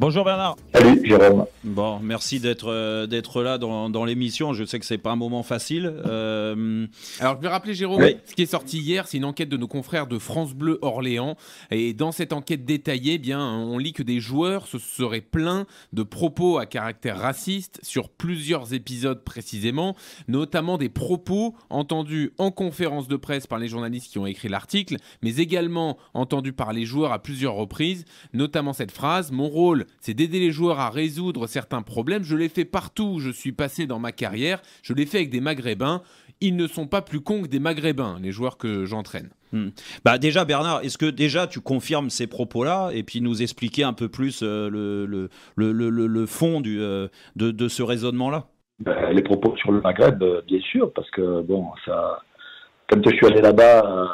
Bonjour Bernard. Salut Jérôme. Bon, merci d'être là dans l'émission. Je sais que c'est pas un moment facile. Alors je vais rappeler Jérôme, Oui. ce qui est sorti hier, c'est une enquête de nos confrères de France Bleu Orléans. Et dans cette enquête détaillée, on lit que des joueurs se seraient plaints de propos à caractère raciste sur plusieurs épisodes précisément, notamment des propos entendus en conférence de presse par les journalistes qui ont écrit l'article, mais également entendus par les joueurs à plusieurs reprises, notamment cette phrase: mon rôle, c'est d'aider les joueurs à résoudre certains problèmes. Je l'ai fait partout où je suis passé dans ma carrière. Je l'ai fait avec des Maghrébins. Ils ne sont pas plus cons que des Maghrébins, les joueurs que j'entraîne. Bah déjà Bernard, est-ce que déjà tu confirmes ces propos-là et puis nous expliquer un peu plus le fond de ce raisonnement-là? Les propos sur le Maghreb, bien sûr, parce que bon, ça, quand je suis allé là-bas,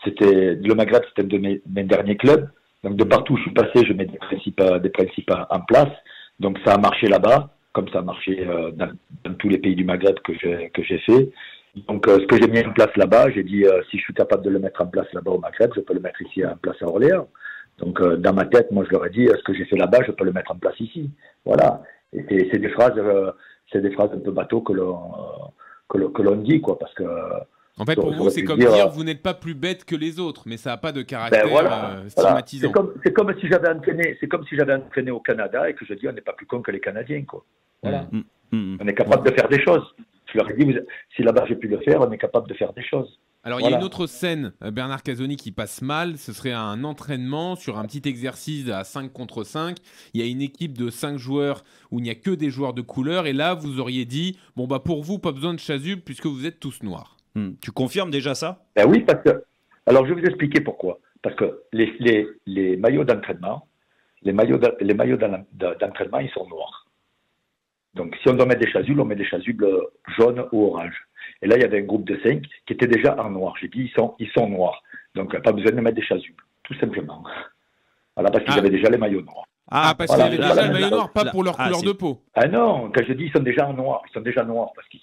le Maghreb, c'était un de mes derniers clubs. Donc de partout où je suis passé, je mets des principes en place. Donc ça a marché là-bas, comme ça a marché dans tous les pays du Maghreb que j'ai fait. Donc ce que j'ai mis en place là-bas, j'ai dit si je suis capable de le mettre en place là-bas au Maghreb, je peux le mettre ici en place à Orléans. Donc dans ma tête, moi je leur ai dit ce que j'ai fait là-bas, je peux le mettre en place ici. Voilà. Et c'est des phrases un peu bateau que l'on dit, quoi, parce que en fait, pour vous, c'est comme dire vous n'êtes pas plus bête que les autres, mais ça n'a pas de caractère stigmatisant. Voilà. C'est comme si j'avais entraîné au Canada et que je dis on n'est pas plus con que les Canadiens, quoi. Voilà. On est capable de faire des choses. Je leur ai dit si là-bas j'ai pu le faire, on est capable de faire des choses. Alors, il y a une autre scène, Bernard Casoni, qui passe mal. Ce serait un entraînement sur un petit exercice à 5 contre 5. Il y a une équipe de 5 joueurs où il n'y a que des joueurs de couleur. Et là, vous auriez dit, bon, bah pour vous, pas besoin de chasuble puisque vous êtes tous noirs. Tu confirmes déjà ça? Ben oui, parce que... Alors, je vais vous expliquer pourquoi. Parce que les maillots d'entraînement, d'entraînement, ils sont noirs. Donc, si on doit mettre des chasubles, on met des chasubles jaunes ou orange. Et là, il y avait un groupe de 5 qui était déjà en noir. J'ai dit, ils sont noirs. Donc, pas besoin de mettre des chasubles, tout simplement. Voilà, parce qu'ils avaient déjà les maillots noirs. Parce qu'ils avaient déjà le maillot noir, pas pour leur couleur de peau. Ah non, quand je dis ils sont déjà en noir, ils sont déjà noirs parce qu'ils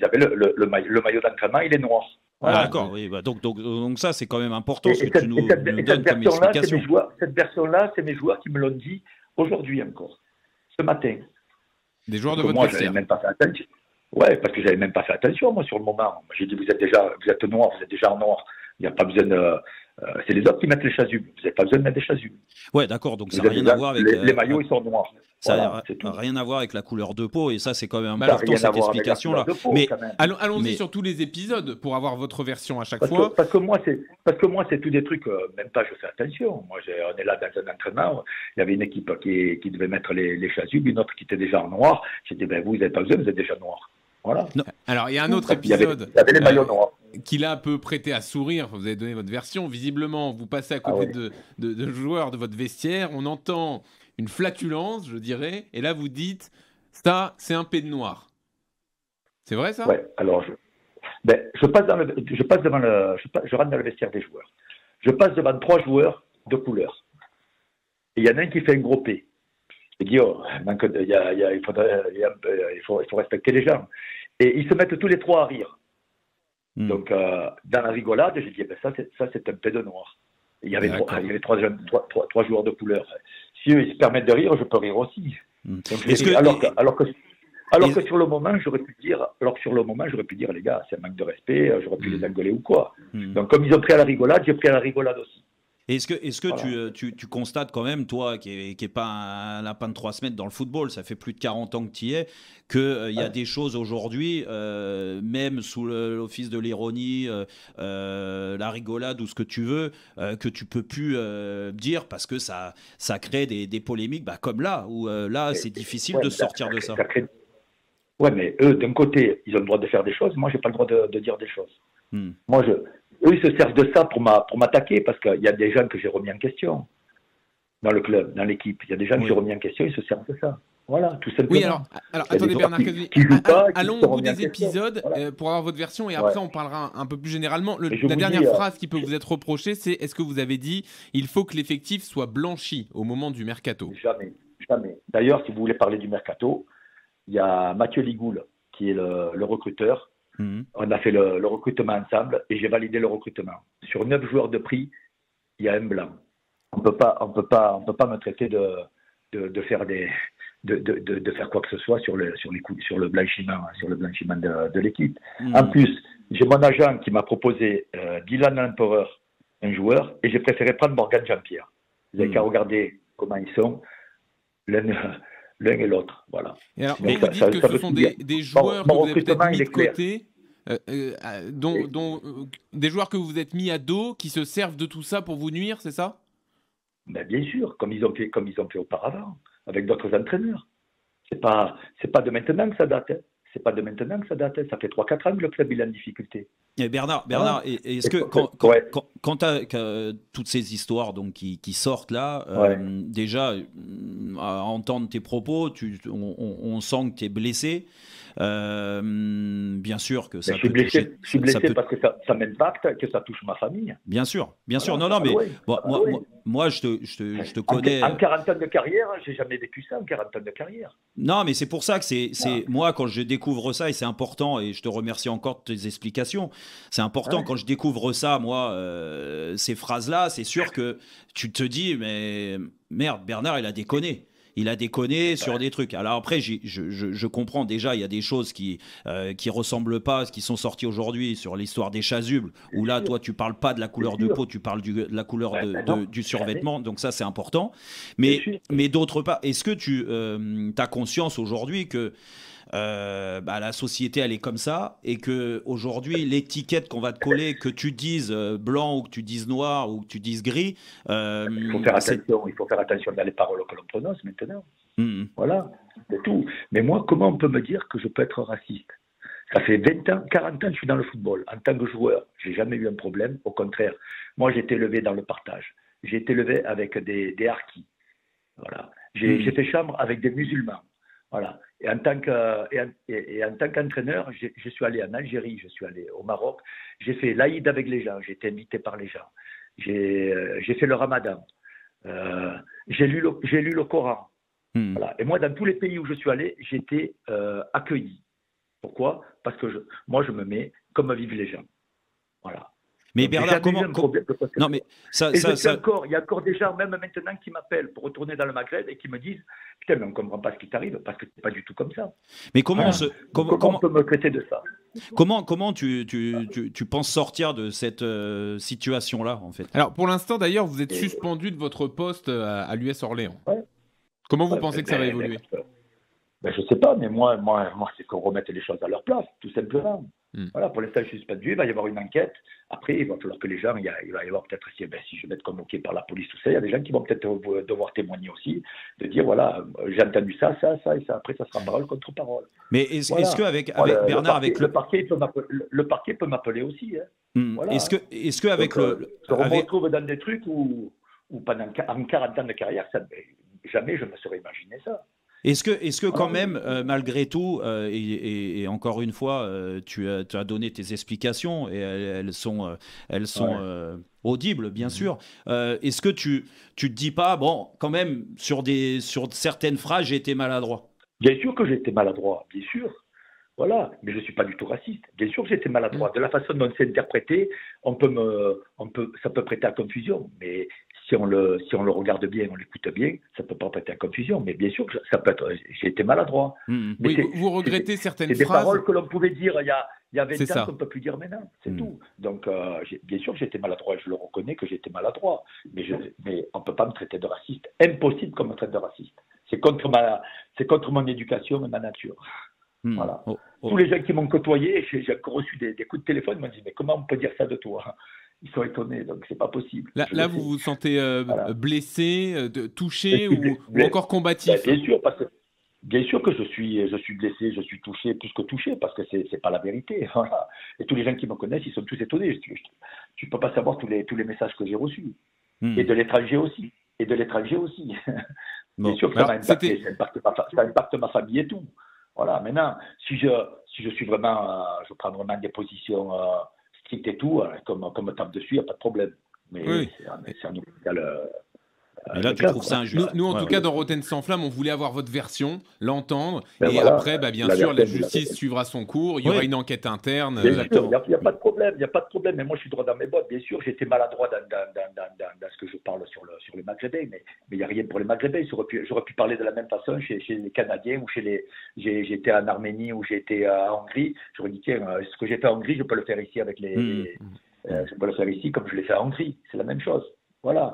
avaient le maillot d'entraînement, il est noir. Voilà. Ah, d'accord, oui, bah donc ça c'est quand même important ce que tu nous donnes comme explication. Cette version-là, c'est mes joueurs qui me l'ont dit aujourd'hui encore, ce matin. Des joueurs de votre moi, vestiaire. J'avais même pas fait attention. Ouais, parce que j'avais même pas fait attention moi sur le moment. J'ai dit vous êtes noir, vous êtes déjà en noir. Il n'y a pas besoin de... c'est les autres qui mettent les chasubles. Vous n'avez pas besoin de mettre des chasubles. Ouais, d'accord. Donc ça n'a rien à voir avec... Les maillots, ils sont noirs. Ça n'a rien à voir avec la couleur de peau. Et ça, c'est quand même important, cette explication-là. Mais allons-y sur tous les épisodes pour avoir votre version à chaque fois. Parce que moi, c'est tous des trucs... même pas, je fais attention. Moi, on est là dans un entraînement. Il y avait une équipe qui devait mettre les chasubles, une autre qui était déjà en noir. J'ai dit, vous n'avez pas besoin, vous êtes déjà noir. Voilà. Non. Alors, il y a un autre épisode... Il y avait les maillots noirs. Qui là peut prêter à sourire, vous avez donné votre version, visiblement vous passez à côté de joueurs de votre vestiaire, on entend une flatulence, je dirais, et là vous dites, ça c'est un P de noir. C'est vrai ça? Ouais, alors je rentre dans le vestiaire des joueurs. Je passe devant 3 joueurs de couleur. Et il y en a un qui fait un gros P. Je dis, il faut respecter les gens. Et ils se mettent tous les 3 à rire. Donc, dans la rigolade, j'ai dit, ça c'est un P de noir. Et il y avait 3 joueurs de couleur. Si eux, ils se permettent de rire, je peux rire aussi. Donc, alors que sur le moment, j'aurais pu dire, les gars, c'est un manque de respect, j'aurais pu les engueuler ou quoi. Donc, comme ils ont pris à la rigolade, j'ai pris à la rigolade aussi. Est-ce que tu constates quand même, toi, qui est pas un lapin de 3 semaines dans le football, ça fait plus de 40 ans que tu y es, qu'il y a des choses aujourd'hui, même sous l'office de l'ironie, la rigolade ou ce que tu veux, que tu peux plus dire parce que ça crée des polémiques, comme là, où c'est difficile de sortir de ça. Ouais, mais eux, d'un côté, ils ont le droit de faire des choses, moi, j'ai pas le droit de dire des choses. Moi, eux, ils se servent de ça pour m'attaquer parce qu'il y a des gens que j'ai remis en question dans le club, dans l'équipe. Il y a des gens que j'ai remis en question, ils se servent de ça. Voilà, tout simplement. Oui, alors attendez, Bernard Casoni, allons au bout des épisodes pour avoir votre version et après on parlera un peu plus généralement. La dernière phrase qui peut vous être reprochée, c'est est-ce que vous avez dit il faut que l'effectif soit blanchi au moment du mercato? Jamais. D'ailleurs, si vous voulez parler du mercato, il y a Mathieu Ligoul qui est le recruteur. On a fait le recrutement ensemble et j'ai validé le recrutement. Sur 9 joueurs de prix, il y a un blanc. On peut pas me traiter de faire de faire quoi que ce soit sur le blanchiment de l'équipe. En plus, j'ai mon agent qui m'a proposé Dylan Lempereur, un joueur, et j'ai préféré prendre Morgan Jean-Pierre. Vous n'avez qu'à regarder comment ils sont, l'un et l'autre. Voilà. Et alors, vous dites que ce sont des joueurs que vous avez peut-être mis de côté, des joueurs que vous êtes mis à dos, qui se servent de tout ça pour vous nuire, c'est ça? Ben, bien sûr, comme ils ont fait auparavant, avec d'autres entraîneurs. C'est pas de maintenant que ça date. Hein. C'est pas de maintenant que ça date. Ça fait 3-4 ans que le club est en difficulté. Et Bernard, est-ce que quand tu as toutes ces histoires donc, qui sortent là, déjà, à entendre tes propos, on sent que tu es blessé. Bien sûr que ça je suis blessé parce que ça m'impacte, que ça touche ma famille. Bien sûr. Non, mais moi, je te connais. En 40 ans de carrière, j'ai jamais vécu ça en 40 ans de carrière. Non, mais c'est pour ça que c'est moi, quand je découvre ça, et c'est important, et je te remercie encore de tes explications, c'est important quand je découvre ça, moi, ces phrases-là, c'est sûr que tu te dis, mais merde, Bernard, il a déconné. Il a déconné sur des trucs. Alors après, je comprends déjà, il y a des choses qui ressemblent pas à ce qui sont sorties aujourd'hui sur l'histoire des chasubles, où là, toi, tu parles pas de la couleur de peau, tu parles de la couleur du survêtement, donc ça, c'est important. Mais d'autre part, est-ce que tu as conscience aujourd'hui que la société elle est comme ça et que aujourd'hui l'étiquette qu'on va te coller, que tu dises blanc ou que tu dises noir ou que tu dises gris, il faut faire attention dans les paroles que l'on prononce maintenant. Voilà, c'est tout. Mais moi, comment on peut me dire que je peux être raciste? Ça fait 20 ans, 40 ans que je suis dans le football. En tant que joueur, j'ai jamais eu un problème. Au contraire, moi j'ai été élevé dans le partage. J'ai été élevé avec des harkis. Voilà. J'ai fait chambre avec des musulmans. Voilà. Et en tant qu'entraîneur, je suis allé en Algérie, je suis allé au Maroc, j'ai fait l'Aïd avec les gens, j'ai été invité par les gens, j'ai fait le Ramadan, j'ai lu le Coran. Voilà. Et moi, dans tous les pays où je suis allé, j'ai été accueilli. Pourquoi? Parce que moi, je me mets comme vivent les gens. Voilà. Mais Bernard, comment non, mais il y a encore des gens, même maintenant, qui m'appellent pour retourner dans le Maghreb et qui me disent « Putain, mais on ne comprend pas ce qui t'arrive parce que c'est pas du tout comme ça. » Mais comment on peut me traiter de ça? Comment tu penses sortir de cette situation-là, en fait? Alors, pour l'instant, d'ailleurs, vous êtes suspendu de votre poste à l'US Orléans. Ouais. Comment vous pensez que ça va évoluer? Je ne sais pas, mais moi c'est qu'on remette les choses à leur place, tout simplement. Voilà, pour l'instant, je suis suspendu, il va y avoir une enquête. Après, il va falloir que les gens, il va y avoir peut-être, si je vais être convoqué par la police, tout ça, il y a des gens qui vont peut-être devoir témoigner aussi, de dire, voilà, j'ai entendu ça, et ça, après, ça sera parole contre parole. Mais est-ce qu'avec Bernard, le parquet peut m'appeler aussi. Hein. Voilà. Est-ce qu'avec je me retrouve dans des trucs où pendant 40 ans de carrière, jamais je me serais imaginé ça. Est-ce que quand même, malgré tout, et encore une fois, tu as donné tes explications et elles sont audibles, bien sûr. Est-ce que tu te dis pas, bon, quand même, sur certaines phrases, j'ai été maladroit? Bien sûr que j'ai été maladroit, bien sûr. Voilà, mais je ne suis pas du tout raciste. Bien sûr que j'ai été maladroit. De la façon dont c'est interprété, ça peut prêter à confusion, mais si on le regarde bien, on l'écoute bien, ça ne peut pas prêter à confusion. Mais bien sûr que ça peut être. J'ai été maladroit. Oui, vous regrettez certaines phrases. C'est des paroles que l'on pouvait dire il y a 20 ans qu'on ne peut plus dire maintenant. C'est tout. Donc, bien sûr que j'ai été maladroit. Je le reconnais que j'ai été maladroit. Mais on ne peut pas me traiter de raciste. Impossible qu'on me traite de raciste. C'est contre mon éducation et ma nature. Voilà. Tous les gens qui m'ont côtoyé, j'ai encore reçu des coups de téléphone, ils m'ont dit mais comment on peut dire ça de toi? Ils sont étonnés, donc c'est pas possible. Là vous vous sentez blessé, touché ou encore combatif? Bien sûr que je suis blessé, je suis touché, plus que touché, parce que c'est pas la vérité. Voilà. Et tous les gens qui me connaissent, ils sont tous étonnés. Tu peux pas savoir tous les messages que j'ai reçus. Et de l'étranger aussi. Bien sûr que ça m'a impacté. Ça impacte ma famille et tout. Voilà, maintenant, si je suis vraiment, je prends vraiment des positions strictes et tout, comme on me tape dessus, il n'y a pas de problème. Mais c'est un hôpital Et là, tu trouves ça injuste. Nous en tout cas, dans Rotten sans flamme, on voulait avoir votre version, l'entendre. Et après, bien sûr, la justice suivra son cours. Il y aura une enquête interne. Il n'y a pas de problème. Il n'y a pas de problème. Mais moi, je suis droit dans mes bottes. Bien sûr, j'étais maladroit dans ce que je parle sur les Maghrébins. Mais il n'y a rien pour les Maghrébins. J'aurais pu parler de la même façon chez les Canadiens ou j'ai été en Arménie ou j'ai été en Hongrie. J'aurais dit, tiens, ce que j'ai fait en Hongrie, je peux le faire ici avec je peux le faire ici comme je l'ai fait en Hongrie. C'est la même chose. Voilà.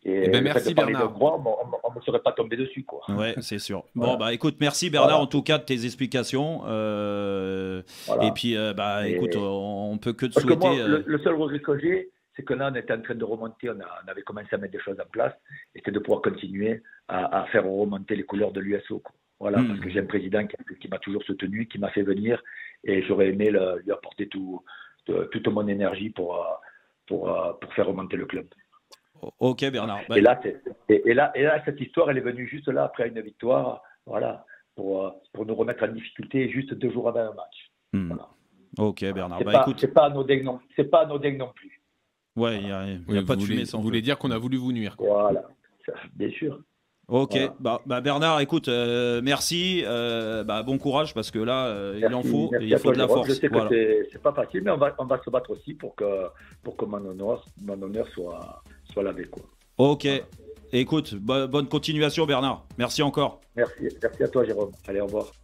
Et merci Bernard. Droit, on ne serait pas tombé dessus, quoi. Ouais, c'est sûr. Bon, écoute, merci Bernard en tout cas de tes explications. Et puis, écoute, on peut que te souhaiter. Parce que moi, le seul regret que j'ai, c'est que là, on était en train de remonter, on avait commencé à mettre des choses en place, et c'était de pouvoir continuer à faire remonter les couleurs de l'USO. Voilà, parce que j'ai un président qui m'a toujours soutenu, qui m'a fait venir, et j'aurais aimé lui apporter toute mon énergie pour faire remonter le club. Ok Bernard. Et là, cette histoire, elle est venue juste là après une victoire, voilà, pour nous remettre en difficulté juste 2 jours avant un match. Voilà. Ok Bernard. Écoute, c'est pas anodin non plus. Ouais, il y a pas de fumée sans feu. Vous voulez dire qu'on a voulu vous nuire, quoi. Voilà, bien sûr. Ok, voilà. Bernard, écoute, merci, bon courage parce que là, il en faut, il faut de la force. Je sais que c'est pas facile, mais on va se battre aussi pour que mon honneur soit lavé, quoi. Ok, voilà. Écoute, bonne continuation Bernard, merci encore. Merci à toi Jérôme, allez au revoir.